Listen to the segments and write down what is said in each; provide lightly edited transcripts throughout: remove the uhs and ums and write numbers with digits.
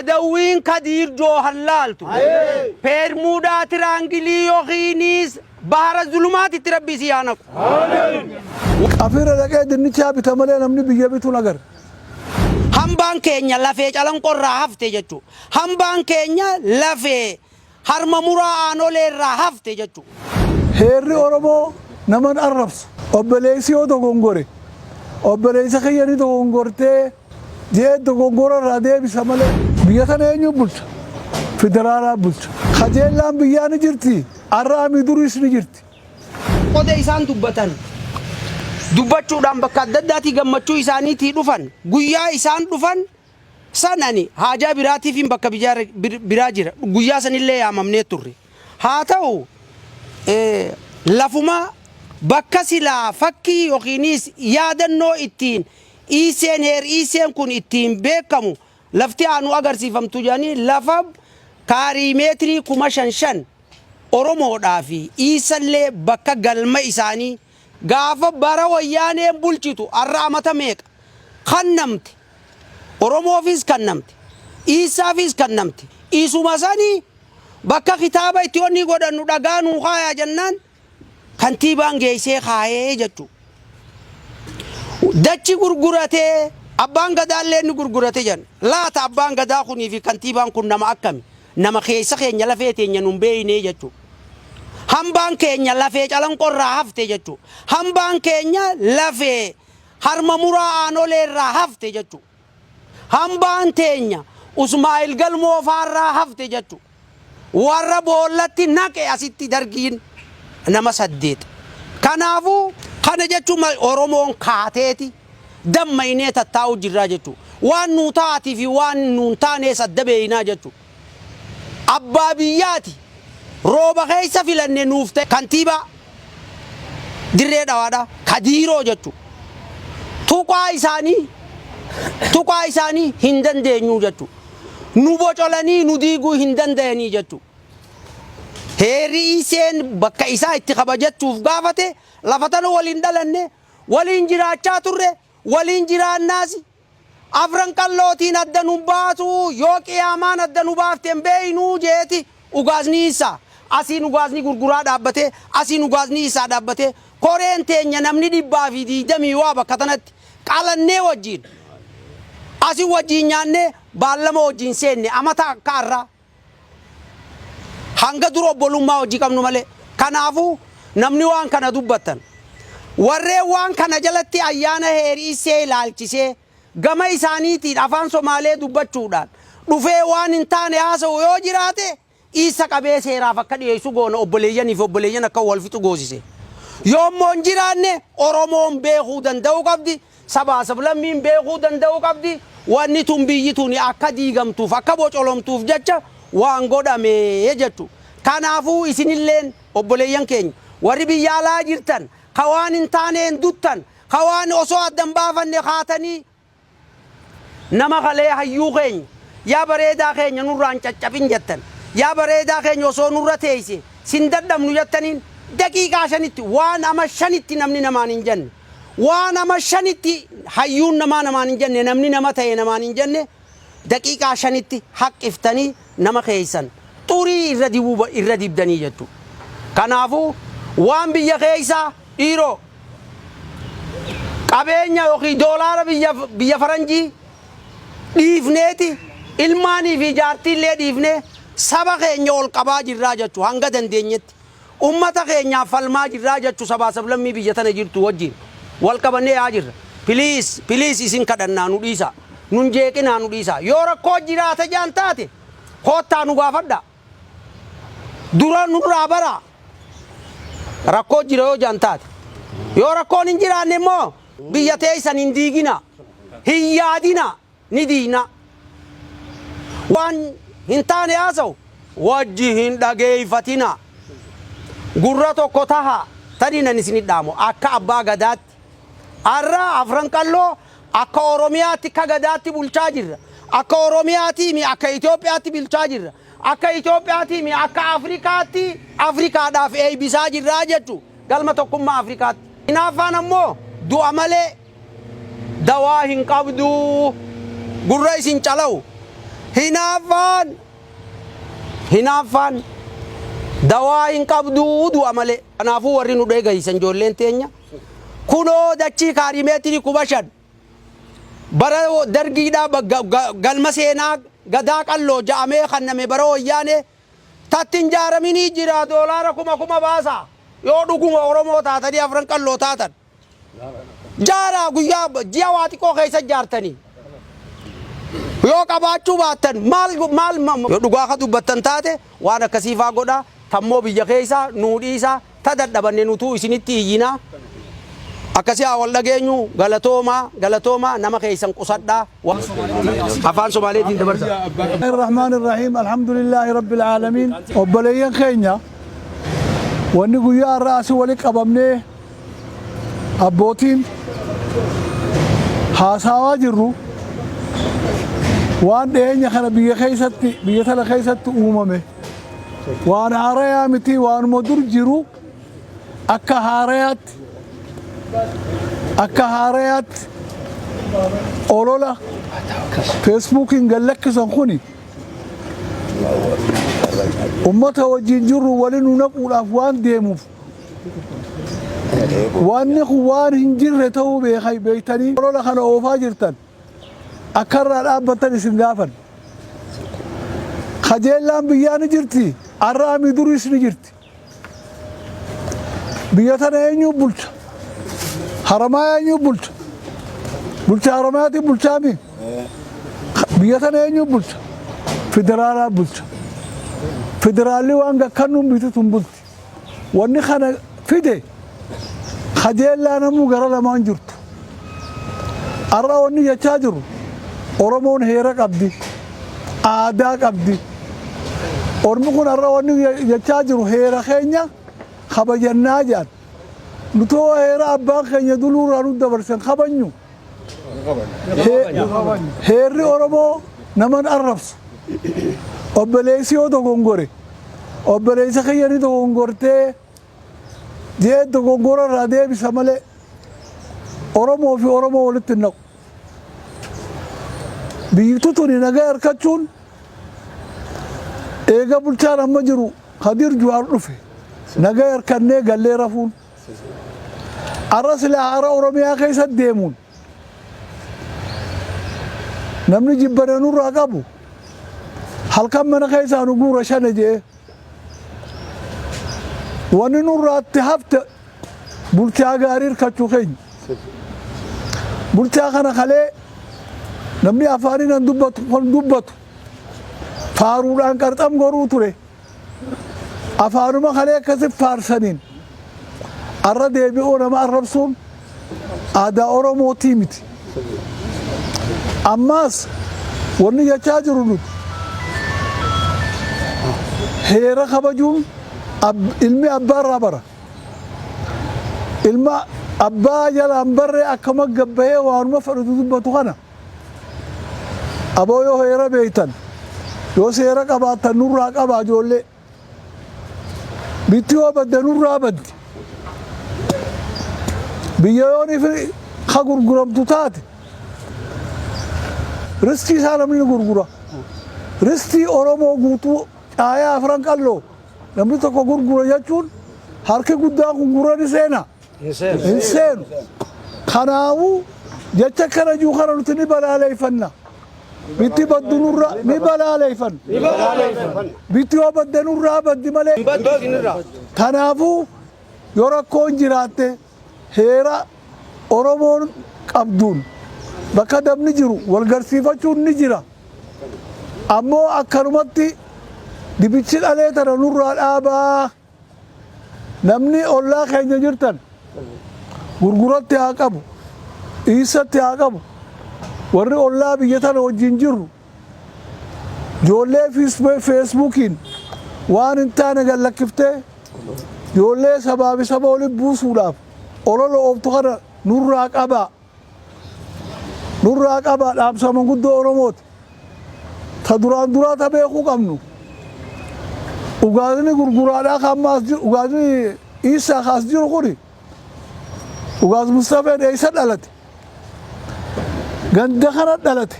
بدوين كدير جو هلالتو بيرمودا ترانجلي يوخينيس بحر الظلمات تربي سيانك أفير لك دنيا بتملي نمني بيجابيتو نجار هم بان كينيا لافي على قرة هفته جتو هم بان كينيا لافي هرم مرا آنو ليرا هفته جتو هيري أورمو نمن أربس أبليسي أو دعونغوري أبليسي خياني دعونغورته جه دعونغورا رادي بسمله بيجاتنا ينيو بولت فدرالا بولت خجل لام بيجاني جرتي أرامي دوريس نجرتي قد إنسان دبتان دبتشو دام بكادداتي جمتشو إنساني تي دفن غويا إنسان دفن سناني حاجة براتي فين بكا براجر غويا سنيلة يا ممني توري هاتاو لفما بكا سلا فكي يوخينيس يادنو إتين إيسين هير إيسين كون إتين بيكمو لفتي عنو أغر سيفمتو جاني لفب كاريمتري كما شنشن أورومو دافي إيسالي بكا غلما إساني غافا بارا وياني بولچيتو الرامة ميك خنمت أورومو فيز خنمت إيسا فيز خنمت إيسو مساني بكا خطابة إتيوني قدنو دغانو خايا جنان كنتيبان جيسي خايا جتو دچي غرغرته أبان غدا لين غرغرته جن لا تا أبان غدا خوني في كنتيبان كن نما أكمي نما خيسا خينيا لفيتي نينومبي ني جتو hambaan keenya lafee calanqorraa hafte jechu hambaan keenya lafee harma muraa aanoleerraa hafte jechu hambaan teenya Usmaa'il Galmoo faarraa hafte jechu warra boollatti naqe asitti dargiin nama 8 kanaafuu kana jechuun Oromoon kaateeti dammaynee tattaa'u jirraa jechu waan nu taati fi waan nu taanee saddabeeyinaa jechu abbaa biyyaati روبا خيسا في لأن نوفته كنتيبا دري دوادا كديرو جتو توقع إساني هندن دينيو جتو نوبو چولاني نديگو هندن ديني جتو هيري إسين بكا إسا اتخابا جتو فقافته لفتن ولين دلن ولين جرا چاتره ولين جرا الناسي أفرن قلوتين الدنو باتو يوكي آمان الدنو بافتن بينو جيتي ugazni isa asin ugazni gurgura dhabbate asin ugazni isa dhabbate koreen teenya namni dhibba fi diidamii waa bakka tanatti qalannee wajjin asin wajjin nyaanne baallama wajjin seenne amata karra hanga duro bolummaa wajji qabnu malee kanaafu namni waan kana dubbatan warree waan kana jalatti ayyaana heerii see ilaalchisee gama isaaniitiin afaan Somaalee dubbachuudhaan dhufee waan hin taane haasa'u yoo jiraate isa qabee seeraaf akka dhiyeessu goona obboleeyyan akka wal fixu goosise yoommoo hin jiraanne Oromoon beekuu danda'u qabdi sabaa sablammiin beekuu danda'u qabdi wanni tun biyyi tun akka diigamtuuf akka bocolomtuuf jecha waan godhame jechu kanaafuu isinilleen obboleeyyan keenya warri biyya alaa jirtan kawaan hin taaneen duttan kawaan osoo addan baafanne kaatanii nama kalee hayyuu keenya yaa bareedaa keenya nurraan caccabin jettan yaa bareedaa keenya osoo nurra teeyse sin daddamnu jettaniin daqiiqaa 5tti waan ama 5tti namni namaan hin jenne waan ama 5tti hayyuun namaan hin jenne namni nama ta'e namaan hin jenne daqiiqaa 5tti haqqiftanii nama keeysan xurii irra dibdanii jettu kanaafuu waan biyya keeysaa dhiiroo qabeenya yookiin doolaara biyya faranjii dhiifneeti ilmaanii fi jaartiillee dhiifnee saba keenya ol qabaa jirraa jechu hanga dandeenyetti ummata keenyaaf falmaa jirraa jechu sabaa sablammii biyya tana jirtu wajjin wal qabannee yaa jirra piliis isin kadhannaa nu dhiisa nun jeeqinaa nu dhiisa yoo rakkoo jiraata jaan taate koottaa nu gaafadha dura nurraa bara rakkoo jira yoo jaan taate yoo rakkoon hin jiraanne immoo biyya teessan hin diigina hin yaadina ni diina waan hin taane haasa'u wajji hin dhageeyfatina gurra tokko taha taninan isin dhaamu akka abbaa gadaatti arra afran qalloo akka oromiyaatti ka gadaatti bulchaa jirra akka oromiyaatti mi akka Itoophiyaatti bulchaa jirra akka Itoophiyaatti mi akka Afrikaadhaaf eebisaa jirraa jechu galma tokkummaa Afrikaatti inaafaan ammoo du'a malee dawaa hin qabdu gurra isin calawu hinaafaan dawaa hin qabduu du'a malee kanaafuu warri nu dheegaysan ijoolleen teenya kunoo dachii kaarimeetirii 5,000 bara dargiidhaa galma seenaa gadaa qalloo ja'amee kanname bara wayyaanee tattin jaaraminii jira doolaara 1,000 baasa yoo dhuguma oromoo taatanii afran qalloo taatan jaara guyyaa ji'a waa xiqqoo keessa jaartanii yoo qabaachuu baattan maal yoo dhugaa ka dubbattan taate waan akkasiifaa godhaa tammoo biyya keessa nuu dhiisaa ta dadhabanne nutuu isinitti iyyinaa akkasii wal dhageenyu galatoomaa nama keessan qusadhaa afaan Somaaleetiin dabarsa. الرحمن الرحيم الحمد لله رب العالمين وبليين خينيا ونقول يا الرأس ولك أبامني أبوتين حاساوا جرو وان دهنيا خنا بيتلا خيست أممه وان هاريا متي وان مدور جرو أكا هاريات أولولا فيسبوك قالك سنخوني أمتها وجنجر ولن نقول أفوان ديموف وان نخوان هنجر تو بيخي بيتاني أولولا خنا أوفا جرتان أكرر الآب بطاني سنغافن خجيل لام بيان جرتي الرامي دوريس نجرتي بيتنا ينيو بلت حرمايا ينيو بلت حرماياتي بلتامي بيتنا ينيو بلت فدرالا بلت فدرالي وانغا كانون بيتتم بلت واني خانا فيدي خجيل لانا مو غرا لمان جرت أرى واني يتاجر أورمون هيرك أبدي آداك أبدي أورمون أرى واني يتاجر هيرك خينيا خبجنا جان نتوه هيرا أبان خينيا دلور رانو دبرسن خبنيو هيري أورمو نمان أرفس أبليسيو دوغونغوري أبليسي خياني دوغونغورتي جيه دوغونغورا رادي بسامالي أورمو في أورمو ولتنو بيتو توني نغير كاتشون إيغا بلتان أما جرو خدير جوار رفي نغير كنه غالي رفون الرسل عارا أورميا خيسا ديمون نمني جبنا نور راقبو حلقا من خيسا نقول رشان جيه واني نور راتي هفت بلتها غارير كاتشو خين بلتها خانا خلي نمني أفانين دبت فارولان كارتام غورو توري أفانوما خليه كسب فارسانين أرد يبيعون ما الربصون هذا أورمو تيمتي أماس وني يتاجرون هيرا خبجون علمي أبا رابرا علما أبا يلا أمبري أكما قبهي وانما فردو دبتو خانا أبو يو هيرا بيتان يو سيرا قباتا نور راك أبا جولي بيتيو بدن الرابد بيوني في خغور غرام توتات رستي سالم ني غرغرا رستي اورومو غوتو آيا فران قالو لم تكو غرغرا يچون هركه غدا غرغرا دي سينا انسان خناو يتكر جو خرلتني بلا ليفنا بيتي بدن الرا نبلا ليفن بيتيو بدن الرابد ملي تنافو يوركون جراته هيرا أورمون قبدون بكدم نجرو والغرسيفة نجرا أمو أكرمتي دبيتشل عليه ترى نور الآبا نمني الله خير جرتن غرغرات تياقبو إيسا تياقبو ورّي الله بيجتنا وجنجرو جولة فيسبوكين وان انتانا قال لك كفته جولة سبابي سبولي بوسولاف أولو أبتغر نور راك أبا لام سامن قد أورموت تدران درات بيخو قمنو وقادني غرغرالا خماس وقادني إيسا خاص جيرو قري وقاد مصطفى إيسا دلت غند خنات دلت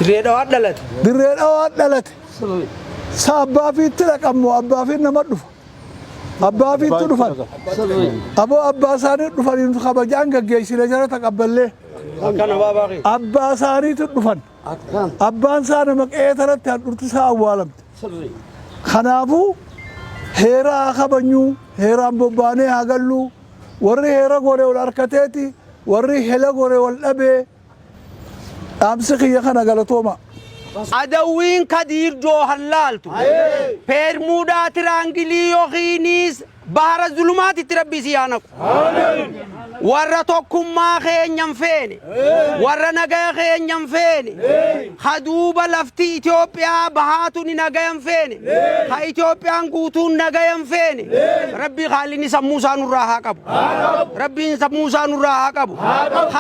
Dirree dhawaa dhalate. dirree dhawaa dhalate sa abbaa fiitti dhaqammoo abbaa fi nama dhufa abbaa fiitti dhufan aboo abbaa isaanii dhufaniin kabajaan gaggeessine jara taqabballee Akkana baabaqee. abbaa isaaniitti dhufan abbaan isaa nama qe'ee tanatti handhuurti isaa awwaalamte kanaafuu heera haa kabajnuu heeraan bobbaanee haa galluu warri heera gore wal harkateeti warri hela gore wal dhabee dhaamsi kiyya kana galatooma. Adawwiin kadiir doo hallaaltu. Peermuudhaa tiraangilii yookiinis bahara zulumaatitti rabbi si yaanaku. Warra tokkummaa keenyan feene. Warra nagaya keenyan feene. Haduuba lafti Itoophiyaa bahaatu ni nagayan feene. Ha Itoophiyaan guutuun nagayan feene. Rabbi khaalini sammuu isaa nurraa haa qabu. Rabbiin sammuu isaa nurraa haa qabu.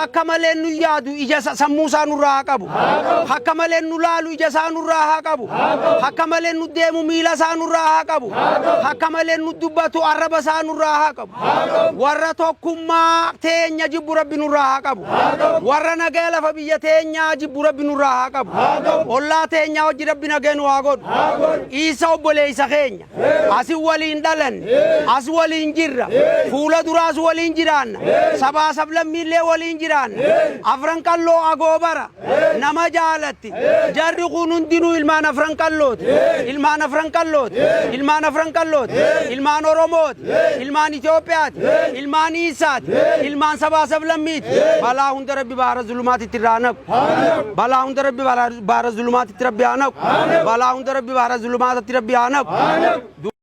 Akka malee nu yaadu ija sammuu isaa nurraa haa qabu. Akka malee nu laalu ija isaa nurraa haa qabu. Akka malee nu deemu miila isaa nurraa haa qabu. Akka malee nu dubbatu arraba isaa nurraa haa qabu. Warra tokkummaa teenya jibbu rabbi nurraa haa qabu. Warra nagaya lafa biyya teenyaa jibbu rabbi nurraa haa qabu. Ollaa teenyaa hojii rabbi nagaya nu haa godhu. Isa obboleessa keenya. Asi waliin dhalanne. As waliin jirra. Fuula duraas waliin jiraanna. Sabaa sablammiillee waliin jiraanna. Afran qalloo agoobara. Nama jaalatti. Jarri kun hundinuu ilmaan afran qallooti. Ilmaan afran qallooti. Ilmaan afran qallooti. Ilmaan Oromooti. Ilmaan Itoophiyaati. Ilmaan Isaati. Ilmaan sabaa sablammiiti. Balaa hunda rabbi bahara zulumaatitti irraa naqu. Balaa hunda rabbi bahara zulumaatitti rabbi haa naqu. Balaa hunda rabbi bahara zulumaatitti rabbi haa naqu.